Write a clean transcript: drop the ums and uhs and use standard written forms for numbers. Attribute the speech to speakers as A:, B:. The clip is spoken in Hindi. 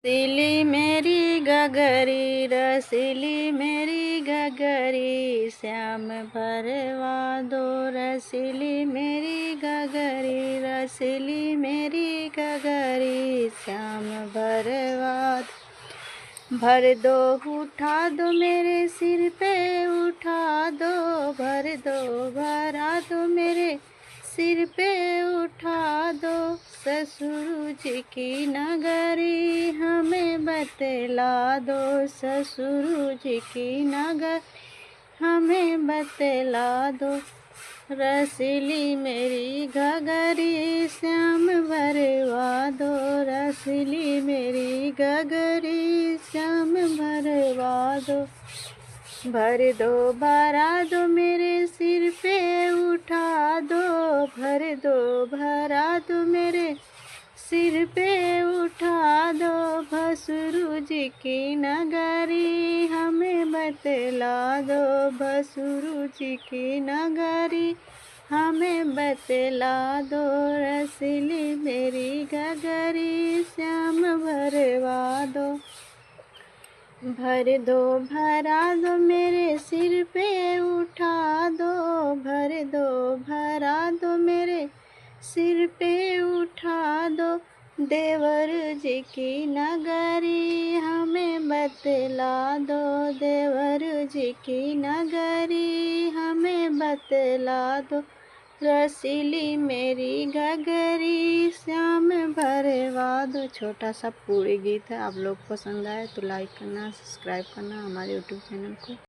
A: रसीली मेरी गगरी, रसीली मेरी गगरी, श्याम भरवा दो। रसीली मेरी गगरी, रसीली मेरी गगरी, श्याम भरवा दो। भर दो उठा दो मेरे सिर पे, उठा दो। भर दो भरा दो मेरे सिर पे, उठा दो। ससुर जी की नगरी हमें बतला दो, ससुर जी की नगर हमें बतला दो। रसीली मेरी गगरी, श्याम भरवा दो। रसीली मेरी गगरी, श्याम भरवा दो। भर दो भरा दो मेरे सिर पे, उठा दो। भर दो भरा दो मेरे सिर पे, उठा दो। भसुरु जी की नगरी हमें बतला दो, भसुरु जी की नगरी हमें बतला दो। रसीली मेरी गगरी, श्याम भरवा दो। भर दो भरा दो मेरे सिर पे, उठा दो। भर दो भरा दो मेरे सिर पे, उठा दो। देवर जी की नगरी हमें बतला दो, देवर जी की नगरी हमें बतला दो। रसीली मेरी गगरी, श्याम भरवा दो। छोटा सा पूरी गीत है, आप लोग पसंद आए तो लाइक करना, सब्सक्राइब करना हमारे यूट्यूब चैनल को।